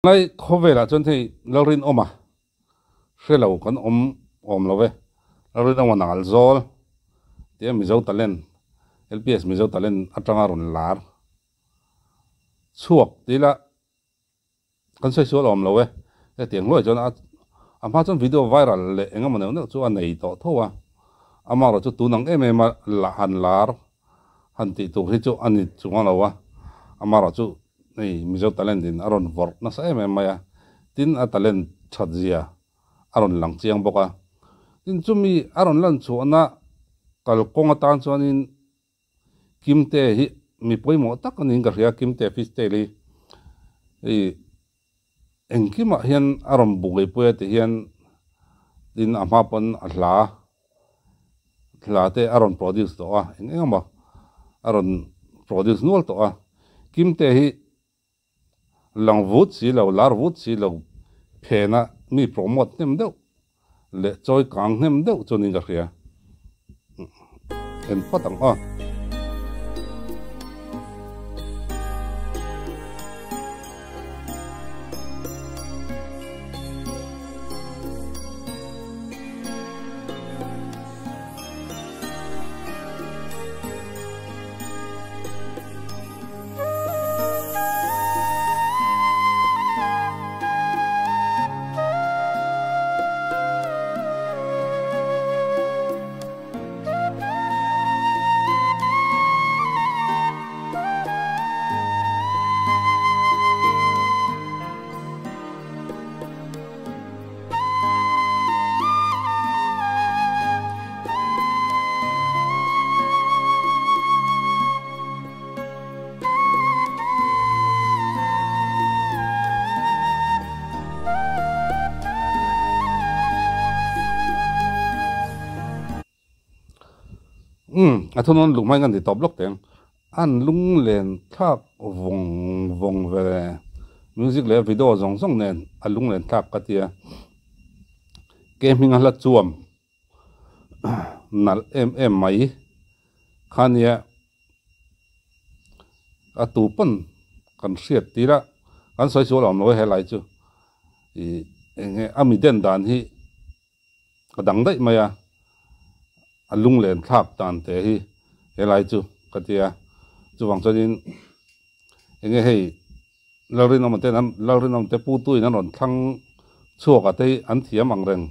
ngay khó về là chân thì lâu rin ôm à sẽ lâu còn ôm lâu về lâu rin ôm nào alzol thì em mình talen LPS mình talen atang aron lar suộc tí là con xây số ôm lâu về cái tiếng lối cho nó ama chân video viral lệ anh em nó cho anh này to thôi à ama rồi cho tu năng em mà là han lar han ti tu hi cho anh chú ngon lâu à ama rồi cho này mình talen din aron vor na sa em mà ya tin atalen chặt zia aron lang chiang boka tin chumi aron lan chu na kal konga tan chuanin kimte hi mi poimo tak anin ka ria kimte fisteli e engkima hian aron bugai poe te hian tin ama pon hla te aron produce to a engama aron produce nual to a kimte hi lang vut si lo lar vut si lo phena mi promote nem deuh le choi kang nem deuh chunin ka hria en patang a athon lung mai ngan di top lok teng an lung len thak vong ve music le video zong zong nen a lung len thak ka tia gaming ala chuam nal em mai khania atu pon kan hriat tira kan soi so lam lo he lai chu i enge ami den dan hi kadang dai maya alung len thak tan te hi helai chu katia chuwang chodin enge hei lorin om te nan lorin om te pu tu in ron thang chuak ate an thiam ang reng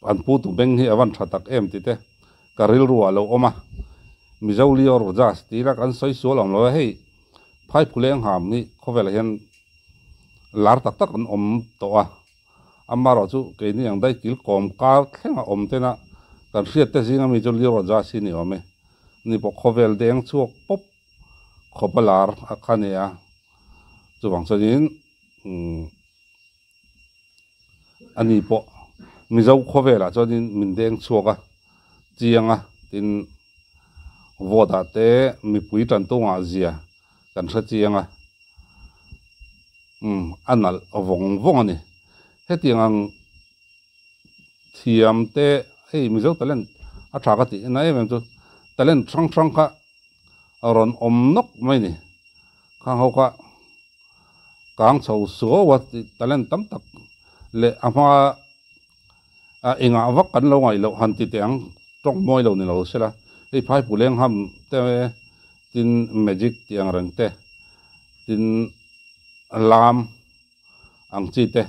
an pu tu beng hi awan thatak em ti te karil ruwa lo oma mizoli or jas ti ra kan soi so lam lo hei phai phuleng ham ni khovel hian lar tak tak an om to a amaro chu ke ni ang dai kil kom ka thlenga om te na kan hriat te zinga mi jol ro ja si ni ome ni po khovel deng chuak pop khopalar akhania chuwang chodin ani po mizo khovela chodin min deng chuaka chianga tin voda te mi pui tan to nga zia kan thra chianga anal vong ani hetiang thiam te hei mizo talent a thaka ti na em chu talent thang kha ron om nok mai ni khang ho ka kang chho so wa talent tam tak le ama a inga wak kan lo ngai lo han ti teng tong moi lo ni lo sela ei phai puleng ham te tin magic tiang rang te tin lam ang chi te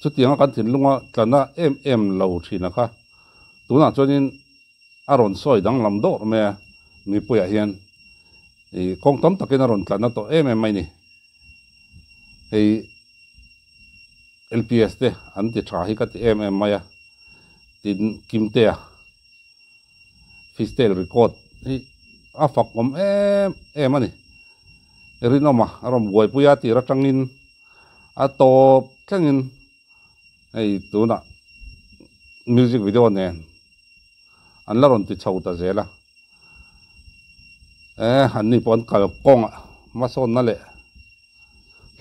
chút tiếng kan thin lunga tlana em lo thina kha tuna chonin aron soi dang lam do me mi puya hian e kong tom takin aron tlana to em mai ni ei LPS te an ti tha hi ka ti em maya tin kimte a fistel record hi a fak om em ani rinoma aron boi puya ti ra tangin a to kengin ei tuna music video nen an laron ti chau ta zela han ni pon kal konga ma son na le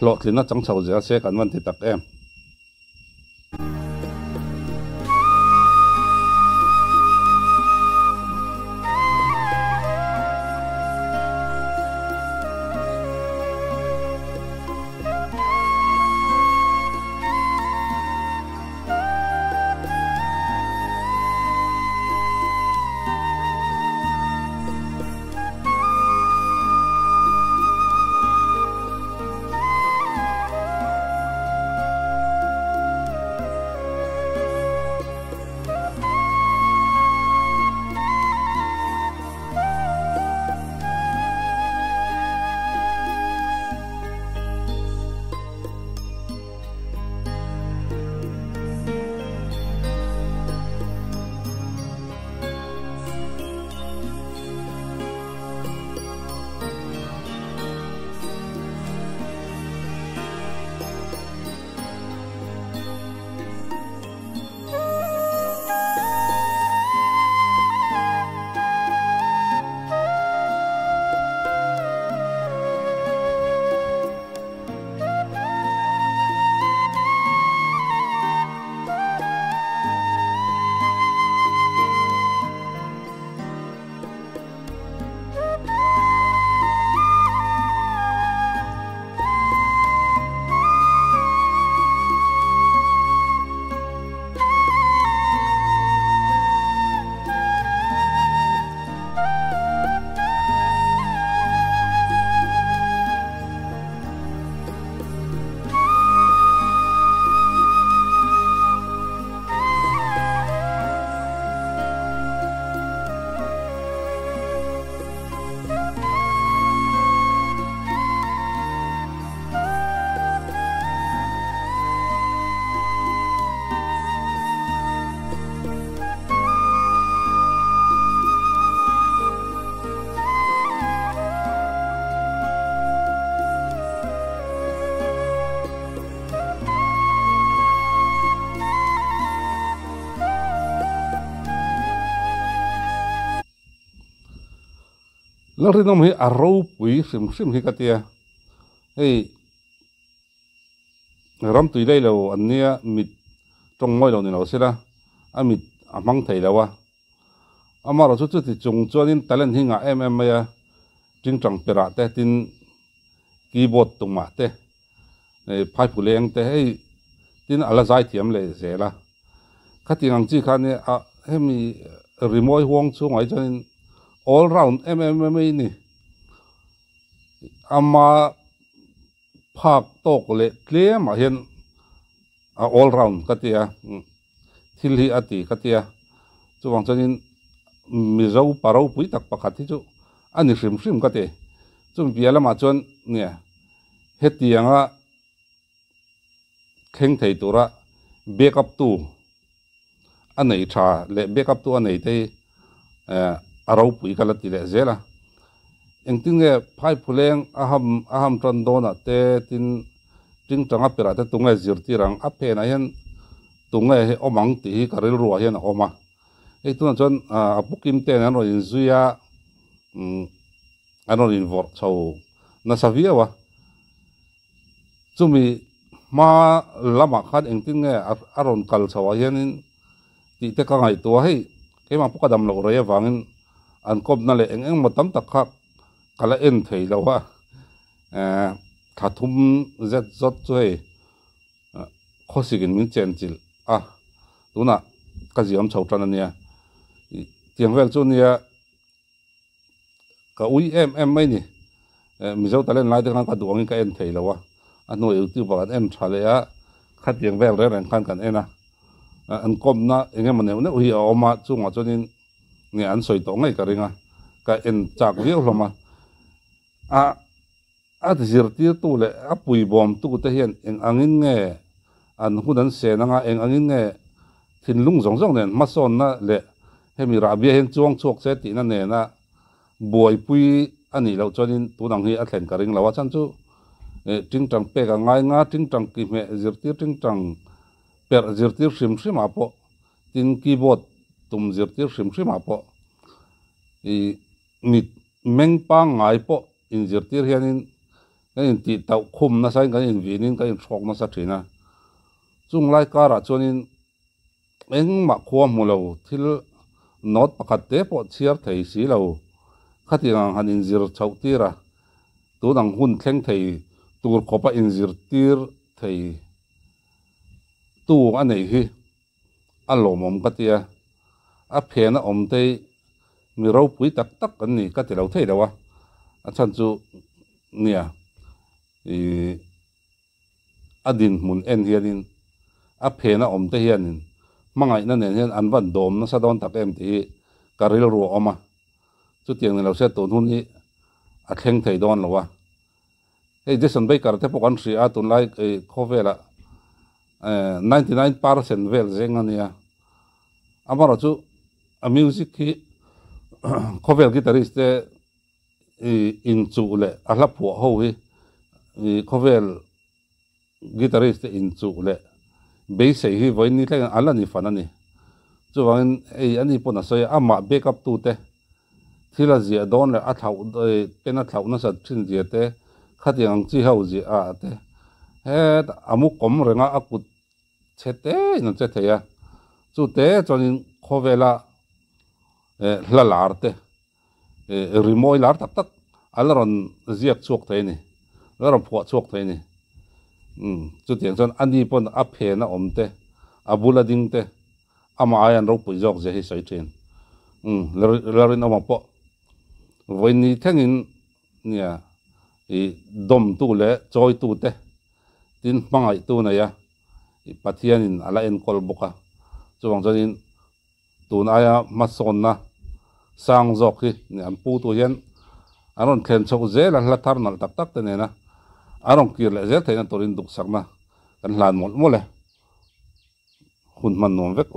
lo tlina chang chau zel se kan man ti tak em lo ri nom hi a ro pui sim hi ka tia hei ram tui dei lo an nia mit trong ngoi lo ni lo sila a mit a mang thei lo wa ama ro chu ti chung chuanin talent hi nga em ya jing chang pera te tin keyboard tung ma te phai pu leng te hei tin ala zai thiam le zela khati ngang chi khan ne a hemi remoi huang chu ngai chanin all round MMA ni ama phak tok le tle ma hian a all round katia thil hi ati katia chuwang chanin mi zo paro pui tak pakhat hi chu ani hrim kate chum piala ma chon nia hetianga kheng thei tura backup tu anei tha le backup tu anei te aro pui kala ti le zela engtinge phai phuleng aham tron dona te tin ting tanga pera te tunga zirti rang a phe na hian tunga he omang ti hi karil ruwa hian oma ei tuna chon a pukim te an ro in zuya an ro in vor chho na savia wa chumi ma lama khan engtinge aron kal chawa hianin ti te ka ngai to hei keima pokadam lo re wangin an kop na le eng matam tak kha kala en thei lo wa thathum zet zot choi khosigin min chen chil tuna kaziam chautan ania tiang vel chu nia ka ui em mai ni mizo talen lai te kan ka duang ka en thei lo wa ano youtube ba en thale a khat tiang vel re ran kan ena an kom na enge mane ne ui oma chu nga chonin nge an soi to ngai ka ringa ka en chak viu hloma a zirti tu le a pui bom tu te hian eng angin nge an hunan se na nga eng angin nge thin lung zong nen ma son na le hemi rabia hen chuang chok se ti na ne na buai pui ani lo chonin tu nang hi a thlen ka ring lawa chan chu ting tang pe ka ngai nga ting tang ki me zirti ting tang per zirti hrim apo tin keyboard tum zirti hrim apo mit meng pa ngai po in zirtir hianin kan ti tau khum na sai kan in vinin kan thok na sa thina chung lai kara chonin eng ma khuwa mulo thil not pakhat te po chiar thei si lo khatingang han in zir chau tira tu dang hun thleng thei tur khopa in zir tir thei tu anei hi alomom katia a phena omte mi ro pui tak kan ni ka te lo thei dawa achan chu nia adin mun en hianin a phena omte hianin mangai na nen hian an van dom na sa don tak em ti karil ru oma chu tiang ni lo se ton hun hi a thleng thei don lowa ei Jason Baker te po kan ri a tun lai khovela 99% vel zengania amaro chu a music hi khovel guitarist te in chu le a hla phu ho hi khovel guitarist in chu le bass hi voin ni tlang ala ni fanani chuwang ei ani pona soi ama backup tu te thila zia don le a thau pena thau na sa thin zia te khatiang chi ho ji a te he amu kom renga akut chete no chete ya chu te chonin khovela hlalar te rimoi lar tak alaron ziak chuak thei ni laron phua chuak thei ni chu tiang chon ani pon a phe na omte abula ding te ama ayan ro pui jok je hi sai thin larin ama po voini thangin nia dom tu le choi tu te tin mangai tu na ya pathianin ala en kol boka chuwang chonin tun aya mason na sang zok hi ni an pu tu hian aron thlen chok zel an hla thar nal tak te ne na aron kir le zel theina torin duk sakna kan hlan mol mole hun man nom vek